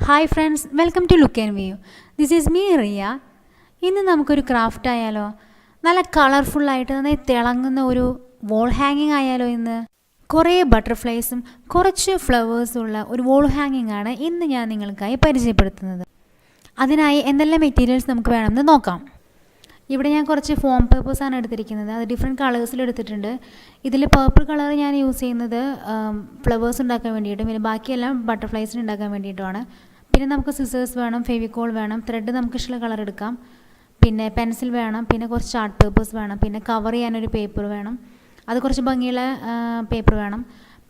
Hi friends, welcome to LooknView. This is me Riya. ഇന്ന് നമുക്കൊരു craft ആയാലോ? നല്ല കളർഫുൾ ആയിട്ട് നന്നായി തിളങ്ങുന്ന ഒരു വോൾ ഹാങ്ങിങ് ആയാലോ ഇന്ന്? കുറേ ബട്ടർഫ്ലൈസും കുറച്ച് ഫ്ലവേഴ്സും ഉള്ള ഒരു വോൾ ഹാങ്ങിങ് ആണ് ഇന്ന് ഞാൻ നിങ്ങൾക്കായി പരിചയപ്പെടുത്തുന്നത്. അതിനായി എന്തെല്ലാം മെറ്റീരിയൽസ് നമുക്ക് വേണമെന്ന് നോക്കാം. ഇവിടെ ഞാൻ കുറച്ച് ഫോം പേപ്പേഴ്സാണ് എടുത്തിരിക്കുന്നത്. അത് ഡിഫറെൻറ്റ് കളേഴ്സിൽ എടുത്തിട്ടുണ്ട്. ഇതിൽ പർപ്പിൾ കളർ ഞാൻ യൂസ് ചെയ്യുന്നത് ഫ്ലവേഴ്സ് ഉണ്ടാക്കാൻ വേണ്ടിയിട്ടും പിന്നെ ബാക്കിയെല്ലാം ബട്ടർഫ്ലൈസിന് ഉണ്ടാക്കാൻ വേണ്ടിയിട്ടുമാണ്. പിന്നെ നമുക്ക് സിസേഴ്സ് വേണം, ഫെവിക്കോൾ വേണം, ത്രെഡ് നമുക്ക് ഇഷ്ടമുള്ള കളർ എടുക്കാം, പിന്നെ പെൻസിൽ വേണം, പിന്നെ കുറച്ച് ചാർട്ട് പേപ്പേഴ്സ് വേണം, പിന്നെ കവർ ചെയ്യാനൊരു പേപ്പർ വേണം, അത് കുറച്ച് ഭംഗിയുള്ള പേപ്പർ വേണം,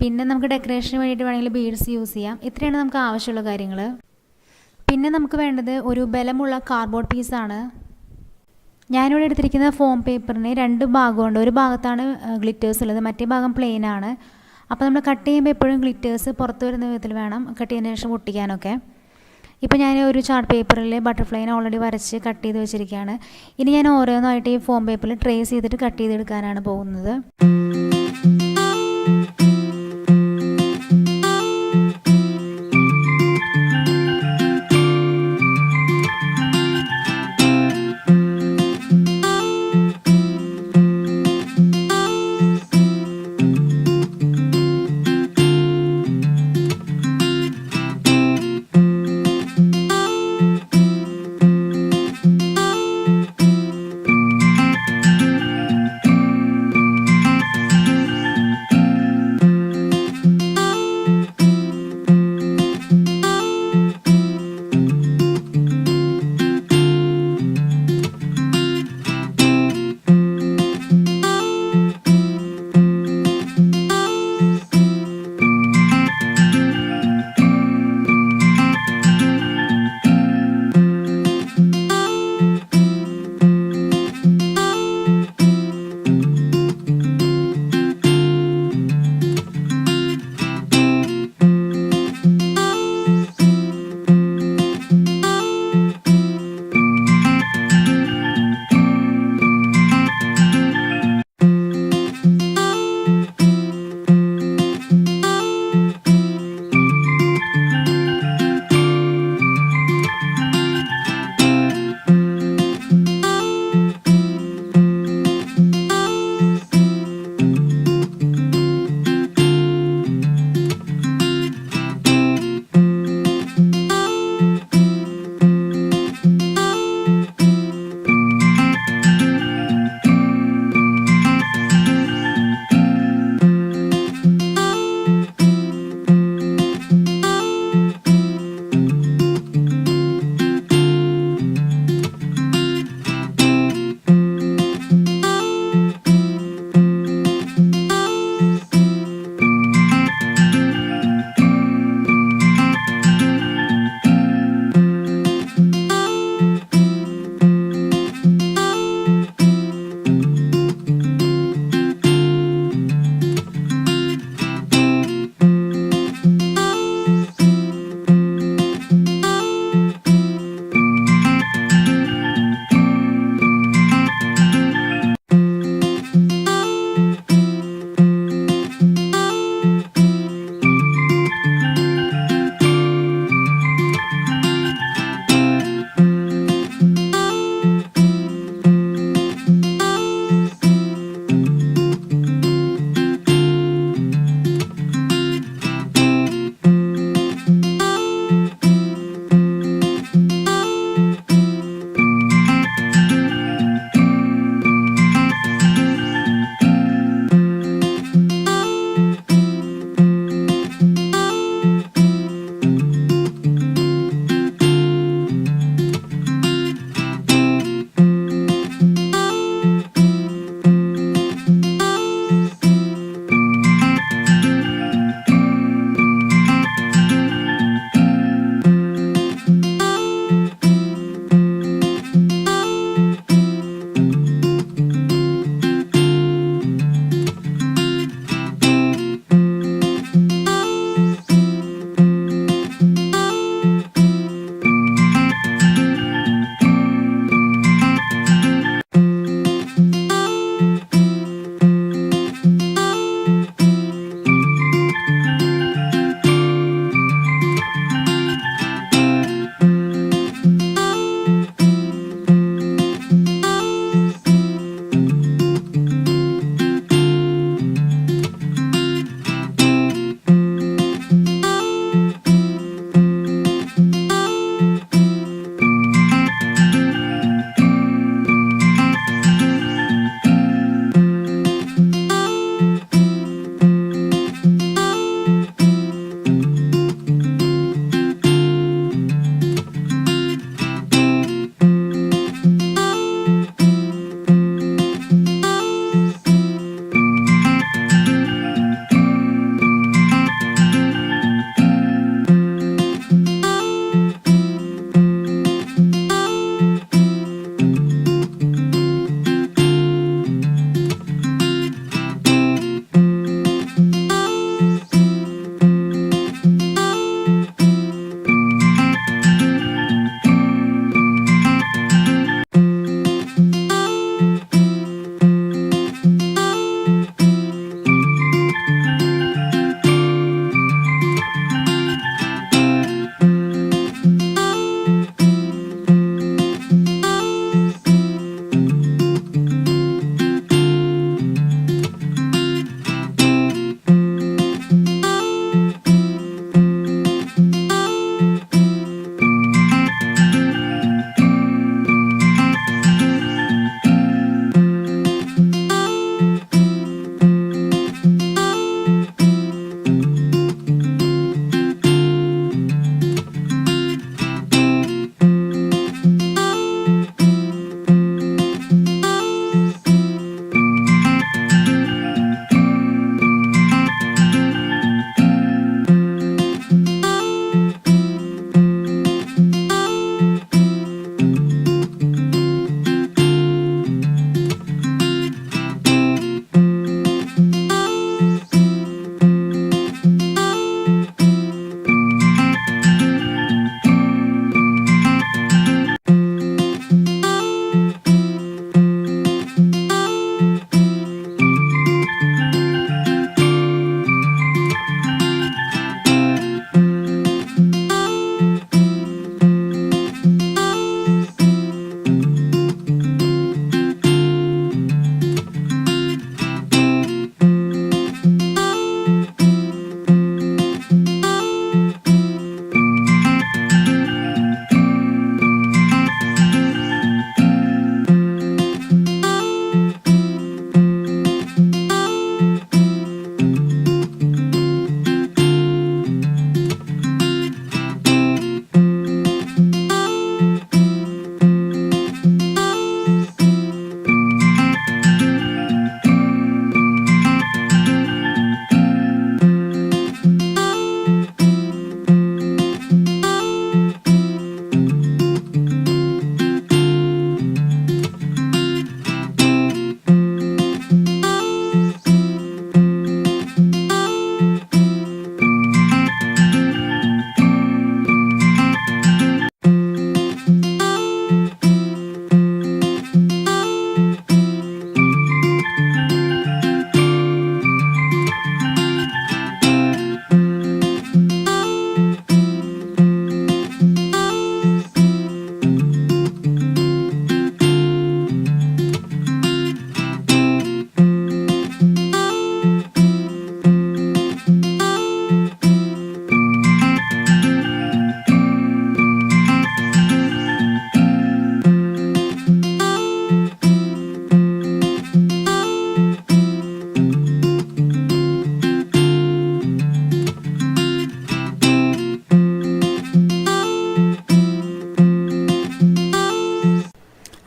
പിന്നെ നമുക്ക് ഡെക്കറേഷന് വേണ്ടിയിട്ട് വേണമെങ്കിൽ ബീഡ്സ് യൂസ് ചെയ്യാം. ഇത്രയാണ് നമുക്ക് ആവശ്യമുള്ള കാര്യങ്ങൾ. പിന്നെ നമുക്ക് വേണ്ടത് ഒരു ബലമുള്ള കാർഡ്ബോർഡ് പീസാണ്. ഞാനിവിടെ എടുത്തിരിക്കുന്ന ഫോം പേപ്പറിന് രണ്ട് ഭാഗമുണ്ട്. ഒരു ഭാഗത്താണ് ഗ്ലിറ്റേഴ്സ് ഉള്ളത്, മറ്റേ ഭാഗം പ്ലെയിൻ ആണ്. അപ്പോൾ നമ്മൾ കട്ട് ചെയ്യുമ്പോൾ എപ്പോഴും ഗ്ലിറ്റേഴ്സ് പുറത്ത് വരുന്ന വിധത്തിൽ വേണം കട്ട് ചെയ്യുന്നതിന് ശേഷം ഒട്ടിക്കാനൊക്കെ. ഇപ്പോൾ ഞാൻ ഒരു ചാർട്ട് പേപ്പറിൽ ബട്ടർഫ്ലൈനെ ഓൾറെഡി വരച്ച് കട്ട് ചെയ്ത് വെച്ചിരിക്കുകയാണ്. ഇനി ഞാൻ ഓരോന്നായിട്ട് ഈ ഫോം പേപ്പറിൽ ട്രേസ് ചെയ്തിട്ട് കട്ട് ചെയ്തെടുക്കാനാണ് പോകുന്നത്.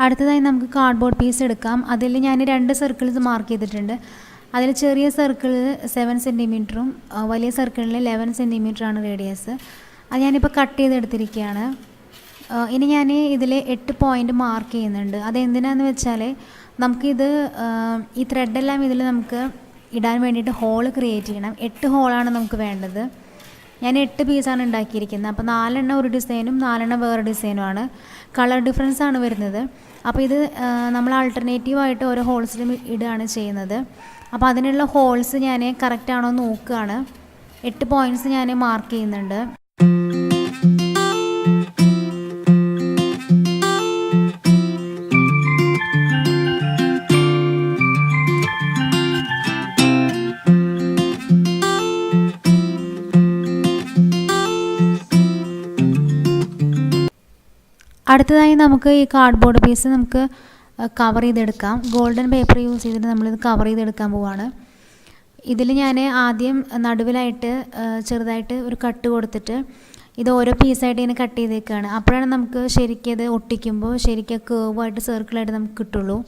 അടുത്തതായി നമുക്ക് കാർഡ്ബോർഡ് പീസ് എടുക്കാം. അതിൽ ഞാൻ 2 സർക്കിൾസ് മാർക്ക് ചെയ്തിട്ടുണ്ട്. അതിൽ ചെറിയ സർക്കിൾ 7 സെൻറ്റിമീറ്ററും വലിയ സർക്കിളിൽ 11 സെൻറ്റിമീറ്ററാണ് റേഡിയസ്. അത് ഞാനിപ്പോൾ കട്ട് ചെയ്തെടുത്തിരിക്കുകയാണ്. ഇനി ഞാൻ ഇതിൽ 8 പോയിൻ്റ് മാർക്ക് ചെയ്യുന്നുണ്ട്. അതെന്തിനാണെന്ന് വെച്ചാൽ നമുക്കിത് ഈ ത്രെഡെല്ലാം ഇതിൽ നമുക്ക് ഇടാൻ വേണ്ടിയിട്ട് ഹോൾ ക്രിയേറ്റ് ചെയ്യണം. 8 ഹോളാണ് നമുക്ക് വേണ്ടത്. ഞാൻ 8 പീസാണ് ഉണ്ടാക്കിയിരിക്കുന്നത്. അപ്പോൾ 4 എണ്ണം ഒരു ഡിസൈനും 4 എണ്ണം വേറെ ഡിസൈനുമാണ്. കളർ ഡിഫറൻസ് ആണ് വരുന്നത്. അപ്പോൾ ഇത് നമ്മൾ ആൾട്ടർനേറ്റീവായിട്ട് ഓരോ ഹോൾസിലും ഇടുകയാണ് ചെയ്യുന്നത്. അപ്പോൾ അതിനുള്ള ഹോൾസ് ഞാൻ കറക്റ്റാണോ നോക്കുകയാണ്. 8 പോയിൻറ്റ്സ് ഞാൻ മാർക്ക് ചെയ്യുന്നുണ്ട്. അടുത്തതായി നമുക്ക് ഈ കാർഡ്ബോർഡ് പീസ് നമുക്ക് കവർ ചെയ്തെടുക്കാം. ഗോൾഡൻ പേപ്പർ യൂസ് ചെയ്തിട്ട് നമ്മളിത് കവർ ചെയ്തെടുക്കാൻ പോവാണ്. ഇതിൽ ഞാൻ ആദ്യം നടുവിലായിട്ട് ചെറുതായിട്ട് ഒരു കട്ട് കൊടുത്തിട്ട് ഇത് ഓരോ പീസായിട്ട് ഇങ്ങനെ കട്ട് ചെയ്തേക്കാണ്. അപ്പോഴാണ് നമുക്ക് ശരിക്കും ഇത് ഒട്ടിക്കുമ്പോൾ ശരിക്കും കേർവായിട്ട് സർക്കിളായിട്ട് നമുക്ക് കിട്ടുള്ളൂ.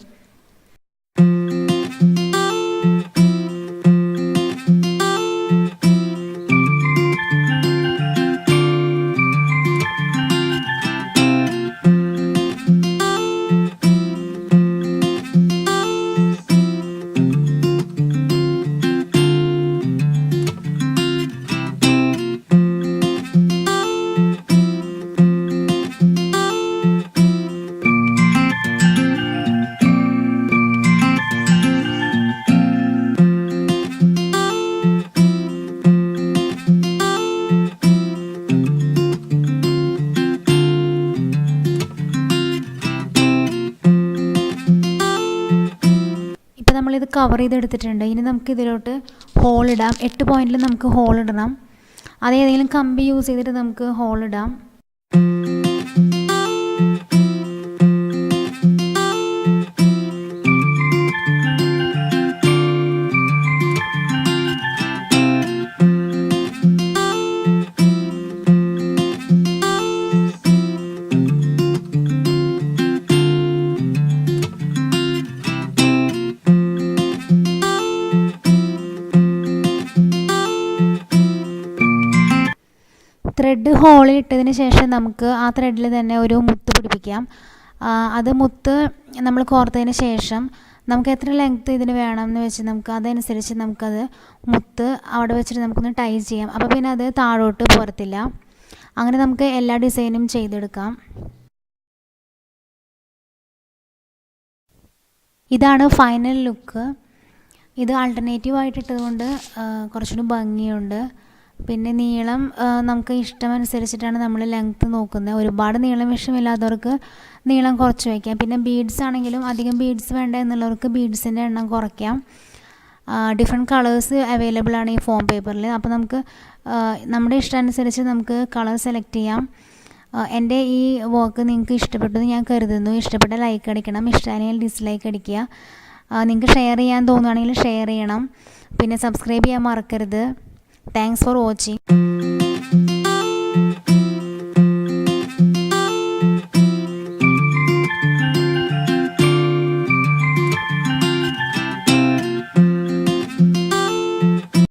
നമ്മളിത് കവർ ചെയ്തെടുത്തിട്ടുണ്ട്. ഇനി നമുക്ക് ഇതിലോട്ട് ഹോൾ ഇടാം. 8 പോയിന്റിൽ നമുക്ക് ഹോൾ ഇടണം. അത് ഏതെങ്കിലും കമ്പി യൂസ് ചെയ്തിട്ട് നമുക്ക് ഹോൾ ഇടാം. ത്രെഡ് ഹോളിൽ ഇട്ടതിന് ശേഷം നമുക്ക് ആ ത്രെഡിൽ തന്നെ ഒരു മുത്ത് പിടിപ്പിക്കാം. അത് മുത്ത് നമ്മൾ കോർത്തതിന് ശേഷം നമുക്ക് എത്ര ലെങ്ത്ത് ഇതിന് വേണമെന്ന് വെച്ച് നമുക്ക് അതനുസരിച്ച് നമുക്കത് മുത്ത് അവിടെ വെച്ചിട്ട് നമുക്കൊന്ന് ടൈ ചെയ്യാം. അപ്പോൾ പിന്നെ അത് താഴോട്ട് പോരത്തില്ല. അങ്ങനെ നമുക്ക് എല്ലാ ഡിസൈനും ചെയ്തെടുക്കാം. ഇതാണ് ഫൈനൽ ലുക്ക്. ഇത് ആൾട്ടർനേറ്റീവായിട്ട് ഇട്ടതുകൊണ്ട് കുറച്ചുകൂടി ഭംഗിയുണ്ട്. പിന്നെ നീളം നമുക്ക് ഇഷ്ടമനുസരിച്ചിട്ടാണ് നമ്മൾ ലെങ്ത്ത് നോക്കുന്നത്. ഒരുപാട് നീളം ഇഷ്ടമില്ലാത്തവർക്ക് നീളം കുറച്ച് വയ്ക്കാം. പിന്നെ ബീഡ്സ് ആണെങ്കിലും അധികം ബീഡ്സ് വേണ്ട എന്നുള്ളവർക്ക് ബീഡ്സിൻ്റെ എണ്ണം കുറയ്ക്കാം. ഡിഫറെൻറ്റ് കളേഴ്സ് അവൈലബിൾ ആണ് ഈ ഫോം പേപ്പറിൽ. അപ്പോൾ നമുക്ക് നമ്മുടെ ഇഷ്ടാനുസരിച്ച് നമുക്ക് കളർ സെലക്ട് ചെയ്യാം. എൻ്റെ ഈ വർക്ക് നിങ്ങൾക്ക് ഇഷ്ടപ്പെട്ടെന്ന് ഞാൻ കരുതുന്നു. ഇഷ്ടപ്പെട്ട ലൈക്ക് അടിക്കണം, ഇഷ്ടമാണെങ്കിൽ ഡിസ്ലൈക്ക് അടിക്കുക. നിങ്ങൾക്ക് ഷെയർ ചെയ്യാൻ തോന്നുകയാണെങ്കിൽ ഷെയർ ചെയ്യണം. പിന്നെ സബ്സ്ക്രൈബ് ചെയ്യാൻ മറക്കരുത്. Thanks for watching.